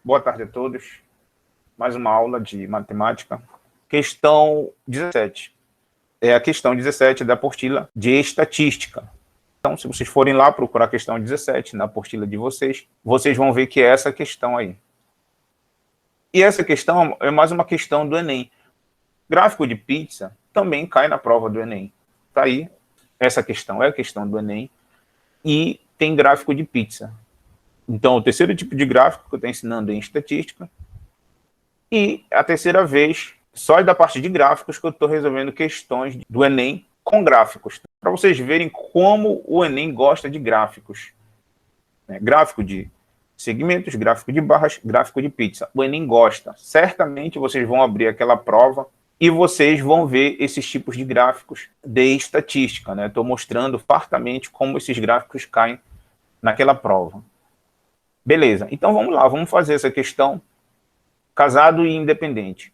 Boa tarde a todos. Mais uma aula de matemática. Questão 17. É a questão 17 da apostila de estatística. Então, se vocês forem lá procurar a questão 17 na apostila de vocês, vocês vão ver que é essa questão aí. E essa questão é mais uma questão do Enem. Gráfico de pizza também cai na prova do Enem. Tá aí, essa questão é a questão do Enem. E tem gráfico de pizza. Então, o terceiro tipo de gráfico que eu estou ensinando em estatística. E a terceira vez, só da parte de gráficos, que eu estou resolvendo questões do Enem com gráficos. Para vocês verem como o Enem gosta de gráficos. Gráfico de segmentos, gráfico de barras, gráfico de pizza. O Enem gosta. Certamente vocês vão abrir aquela prova e vocês vão ver esses tipos de gráficos de estatística. Estou mostrando fartamente como esses gráficos caem naquela prova. Beleza, então vamos lá, vamos fazer essa questão casado e independente.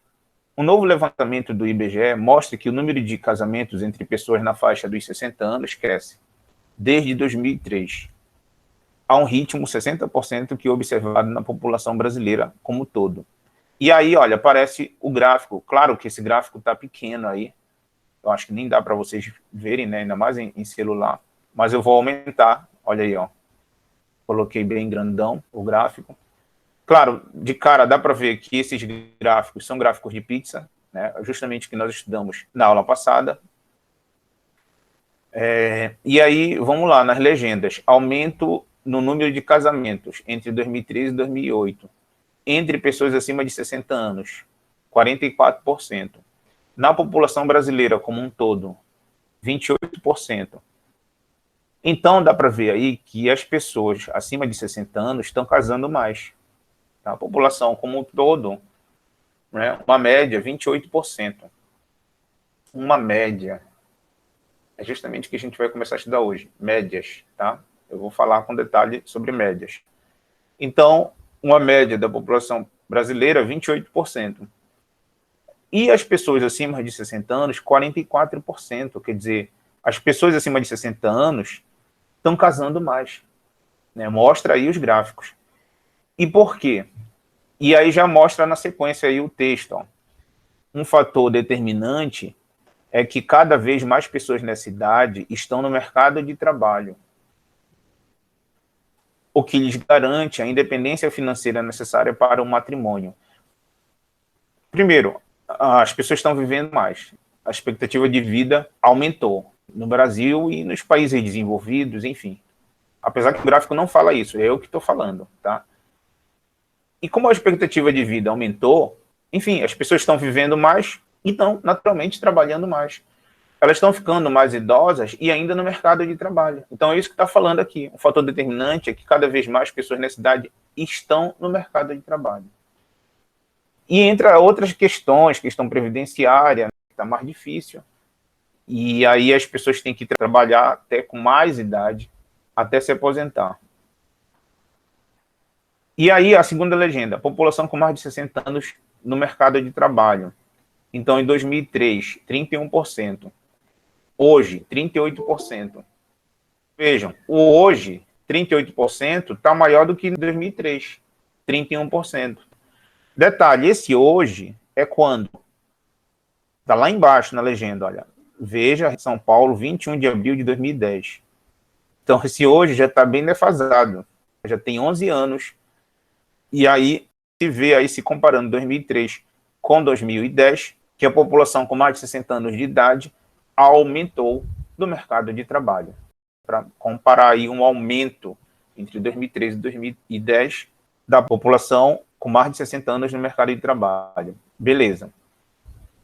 Um novo levantamento do IBGE mostra que o número de casamentos entre pessoas na faixa dos 60 anos cresce desde 2003, a um ritmo 60% que é observado na população brasileira como um todo. E aí, olha, aparece o gráfico. Claro que esse gráfico está pequeno aí, eu acho que nem dá para vocês verem, ainda mais em celular, mas eu vou aumentar, olha aí, ó. Coloquei bem grandão o gráfico. Claro, de cara dá para ver que esses gráficos são gráficos de pizza, justamente que nós estudamos na aula passada. E aí, vamos lá, nas legendas. Aumento no número de casamentos entre 2013 e 2008. Entre pessoas acima de 60 anos, 44%. Na população brasileira como um todo, 28%. Então, dá para ver aí que as pessoas acima de 60 anos estão casando mais. A população como um todo, uma média, 28%. Uma média. É justamente o que a gente vai começar a estudar hoje, médias, tá? Eu vou falar com detalhe sobre médias. Então, uma média da população brasileira, 28%. E as pessoas acima de 60 anos, 44%. Quer dizer, as pessoas acima de 60 anos estão casando mais. Mostra aí os gráficos. E por quê? E aí já mostra na sequência aí o texto. Ó. Um fator determinante é que cada vez mais pessoas nessa idade estão no mercado de trabalho, o que lhes garante a independência financeira necessária para o matrimônio. Primeiro, as pessoas estão vivendo mais. A expectativa de vida aumentou no Brasil e nos países desenvolvidos, enfim. Apesar que o gráfico não fala isso, é eu que estou falando, tá? E como a expectativa de vida aumentou, enfim, as pessoas estão vivendo mais e estão, naturalmente, trabalhando mais. Elas estão ficando mais idosas e ainda no mercado de trabalho. Então, é isso que está falando aqui. Um fator determinante é que cada vez mais pessoas nessa idade estão no mercado de trabalho. E entre outras questões, questão previdenciária, que está mais difícil. E aí as pessoas têm que trabalhar até com mais idade, até se aposentar. E aí, a segunda legenda, população com mais de 60 anos no mercado de trabalho. Então, em 2003, 31%. Hoje, 38%. Vejam, o hoje, 38%, está maior do que em 2003, 31%. Detalhe, esse hoje é quando? Está lá embaixo na legenda, olha. Veja, São Paulo, 21 de abril de 2010. Então, esse hoje já está bem defasado. Já tem 11 anos. E aí, se vê aí, se comparando 2003 com 2010, que a população com mais de 60 anos de idade aumentou no mercado de trabalho. Para comparar aí um aumento entre 2013 e 2010 da população com mais de 60 anos no mercado de trabalho. Beleza.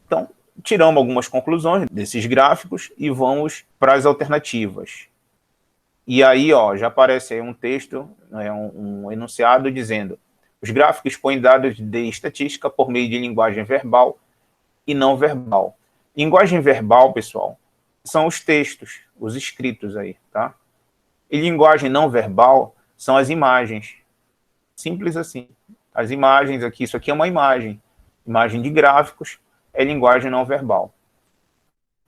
Então, tiramos algumas conclusões desses gráficos e vamos para as alternativas. E aí, ó, já aparece aí um texto, um enunciado dizendo: os gráficos expõem dados de estatística por meio de linguagem verbal e não verbal. Linguagem verbal, pessoal, são os textos, os escritos aí, tá? E linguagem não verbal são as imagens. Simples assim. As imagens aqui, isso aqui é uma imagem. Imagem de gráficos é linguagem não verbal.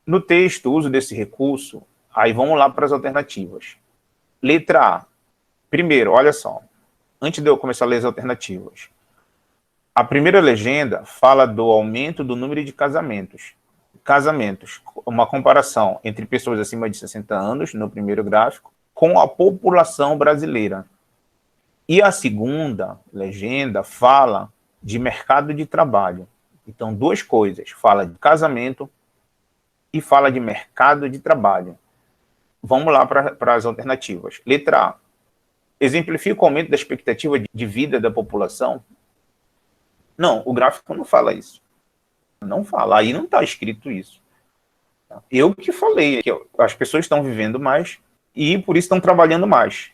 No texto, o uso desse recurso, aí vamos lá para as alternativas. Letra A. Primeiro, olha só. Antes de eu começar a ler as alternativas. A primeira legenda fala do aumento do número de casamentos. Casamentos, uma comparação entre pessoas acima de 60 anos, no primeiro gráfico, com a população brasileira. E a segunda legenda fala de mercado de trabalho. Então, duas coisas, fala de casamento e fala de mercado de trabalho. Vamos lá para as alternativas. Letra A. Exemplifica o aumento da expectativa de vida da população? Não, o gráfico não fala isso. Não fala, aí não está escrito isso. Eu que falei, que as pessoas estão vivendo mais e por isso estão trabalhando mais.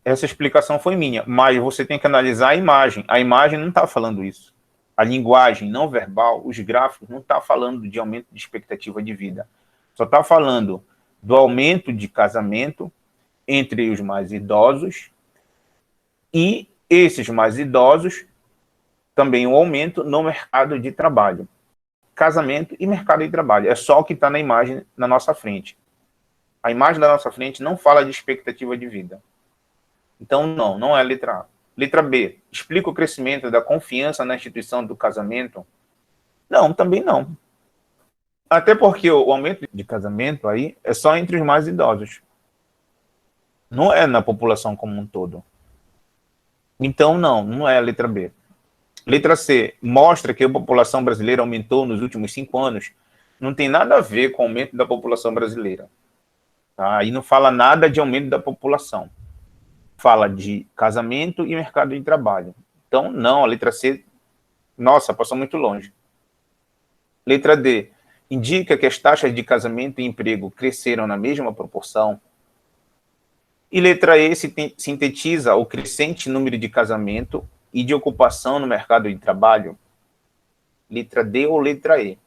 Essa explicação foi minha, mas você tem que analisar a imagem. A imagem não está falando isso. A linguagem não verbal, os gráficos, não está falando de aumento de expectativa de vida. Só está falando do aumento de casamento entre os mais idosos e esses mais idosos também um aumento no mercado de trabalho. Casamento e mercado de trabalho. É só o que está na imagem na nossa frente. A imagem da nossa frente não fala de expectativa de vida. Então, não é a letra A. Letra B. Explica o crescimento da confiança na instituição do casamento? Não, também não. Até porque o aumento de casamento aí é só entre os mais idosos. Não é na população como um todo. Então, não é a letra B. Letra C, mostra que a população brasileira aumentou nos últimos 5 anos. Não tem nada a ver com o aumento da população brasileira. Tá? Aí não fala nada de aumento da população. Fala de casamento e mercado de trabalho. Então, não, a letra C, nossa, passou muito longe. Letra D, indica que as taxas de casamento e emprego cresceram na mesma proporção. E letra E sintetiza o crescente número de casamento e de ocupação no mercado de trabalho? Letra D ou letra E?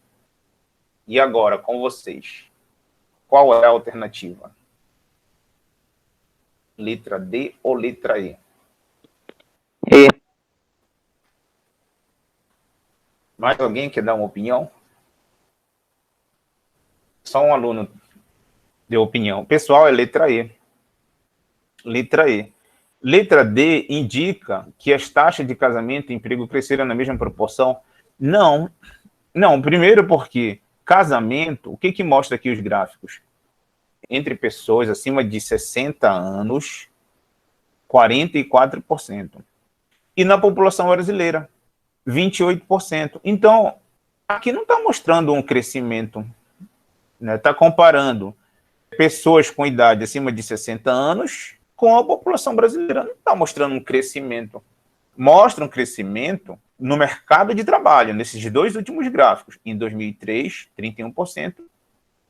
E agora, com vocês, qual é a alternativa? Letra D ou letra E? E. Mais alguém quer dar uma opinião? Só um aluno deu opinião. Pessoal, é letra E. Letra E. Letra D indica que as taxas de casamento e emprego cresceram na mesma proporção? Não. Não, primeiro porque casamento, o que mostra aqui os gráficos? Entre pessoas acima de 60 anos, 44%. E na população brasileira, 28%. Então, aqui não está mostrando um crescimento. Está comparando pessoas com idade acima de 60 anos com a população brasileira. Não está mostrando um crescimento. Mostra um crescimento no mercado de trabalho, nesses dois últimos gráficos. Em 2003, 31%,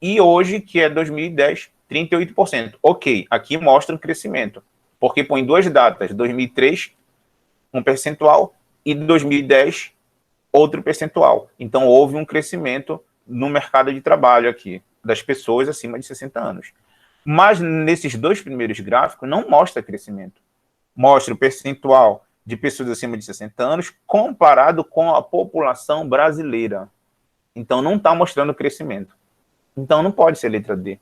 e hoje, que é 2010, 38%. Ok, aqui mostra um crescimento, porque põe duas datas, 2003, um percentual, e 2010, outro percentual. Então, houve um crescimento no mercado de trabalho aqui, das pessoas acima de 60 anos. Mas nesses dois primeiros gráficos não mostra crescimento. Mostra o percentual de pessoas acima de 60 anos comparado com a população brasileira. Então não está mostrando crescimento. Então não pode ser letra D.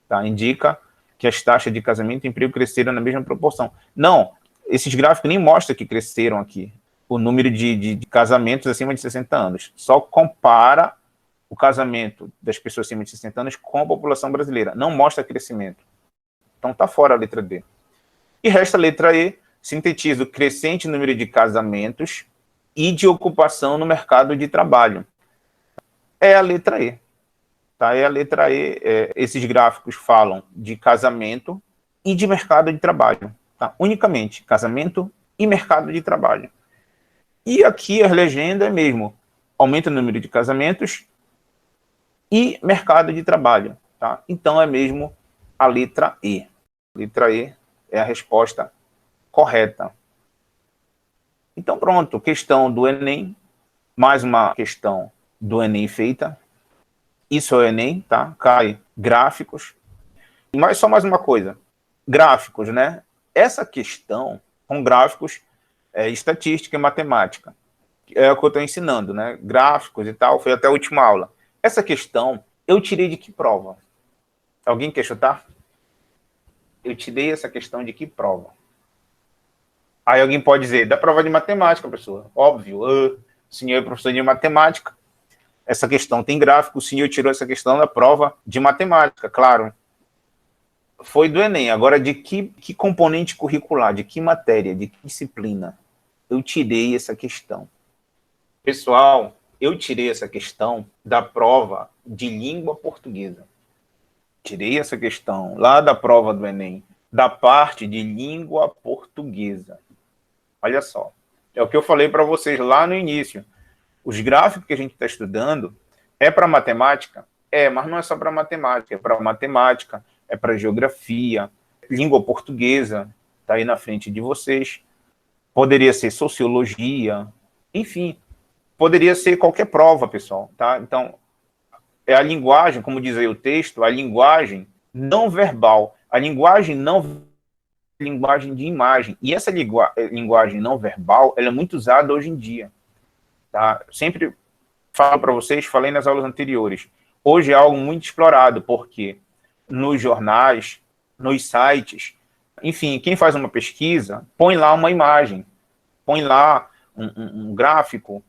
Tá? Indica que as taxas de casamento e emprego cresceram na mesma proporção. Não, esses gráficos nem mostram que cresceram aqui. O número de casamentos acima de 60 anos. Só compara o casamento das pessoas acima de 60 anos com a população brasileira. Não mostra crescimento. Então está fora a letra D. E resta a letra E, sintetiza o crescente número de casamentos e de ocupação no mercado de trabalho. É a letra E. Tá? É a letra E. Esses gráficos falam de casamento e de mercado de trabalho. Tá? Unicamente, casamento e mercado de trabalho. E aqui a legenda é mesmo, aumenta o número de casamentos e mercado de trabalho. Tá? Então é mesmo a letra E. Letra E é a resposta correta. Então pronto, questão do Enem, mais uma questão do Enem feita. Isso é o Enem, tá? Cai gráficos. Mas só mais uma coisa, gráficos, né? Essa questão com gráficos estatística e matemática. É o que eu estou ensinando, né? Gráficos e tal, foi até a última aula. Essa questão, eu tirei de que prova? Alguém quer chutar? Eu tirei essa questão de que prova? Aí alguém pode dizer, da prova de matemática, professor. Óbvio. O senhor é professor de matemática, essa questão tem gráfico, o senhor tirou essa questão da prova de matemática, claro. Foi do Enem. Agora, de que componente curricular, de que matéria, de que disciplina eu tirei essa questão? Pessoal, eu tirei essa questão da prova de língua portuguesa. Tirei essa questão lá da prova do Enem, da parte de língua portuguesa. Olha só, é o que eu falei para vocês lá no início. Os gráficos que a gente está estudando é para matemática? É, mas não é só para matemática, é para matemática, é para geografia, língua portuguesa, está aí na frente de vocês. Poderia ser sociologia, enfim, poderia ser qualquer prova, pessoal, tá? Então, é a linguagem, como diz aí o texto, a linguagem não verbal, a linguagem não linguagem de imagem. E essa linguagem não verbal, ela é muito usada hoje em dia. Tá? Sempre falo para vocês, falei nas aulas anteriores, hoje é algo muito explorado, porque nos jornais, nos sites, enfim, quem faz uma pesquisa, põe lá uma imagem, põe lá um gráfico,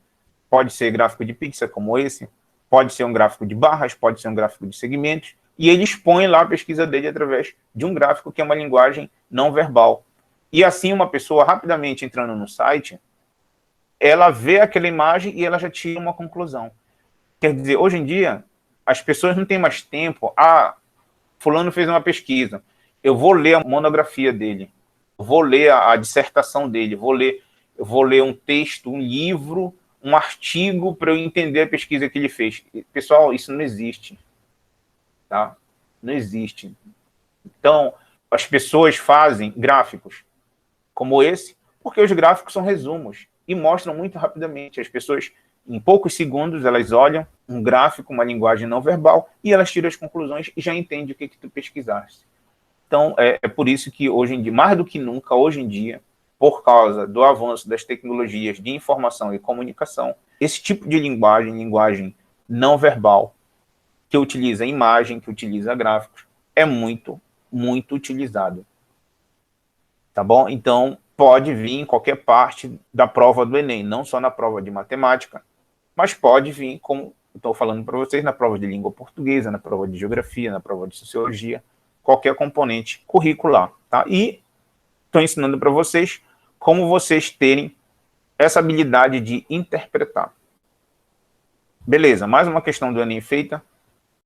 pode ser gráfico de pixel como esse, pode ser um gráfico de barras, pode ser um gráfico de segmentos, e eles põem lá a pesquisa dele através de um gráfico que é uma linguagem não verbal. E assim uma pessoa rapidamente entrando no site, ela vê aquela imagem e ela já tira uma conclusão. Quer dizer, hoje em dia, as pessoas não têm mais tempo. Ah, fulano fez uma pesquisa, eu vou ler a monografia dele, vou ler a dissertação dele, eu vou ler um texto, um livro, um artigo para eu entender a pesquisa que ele fez. Pessoal, isso não existe. Tá? Não existe. Então, as pessoas fazem gráficos como esse, porque os gráficos são resumos e mostram muito rapidamente. As pessoas, em poucos segundos, elas olham um gráfico, uma linguagem não verbal, e elas tiram as conclusões e já entendem o que tu pesquisaste. Então, é por isso que hoje em dia, mais do que nunca, hoje em dia, por causa do avanço das tecnologias de informação e comunicação, esse tipo de linguagem não verbal, que utiliza imagem, que utiliza gráficos, é muito, muito utilizado. Tá bom? Então, pode vir em qualquer parte da prova do Enem, não só na prova de matemática, mas pode vir, como estou falando para vocês, na prova de língua portuguesa, na prova de geografia, na prova de sociologia, qualquer componente curricular. Tá? E estou ensinando para vocês como vocês terem essa habilidade de interpretar. Beleza, mais uma questão do Enem feita.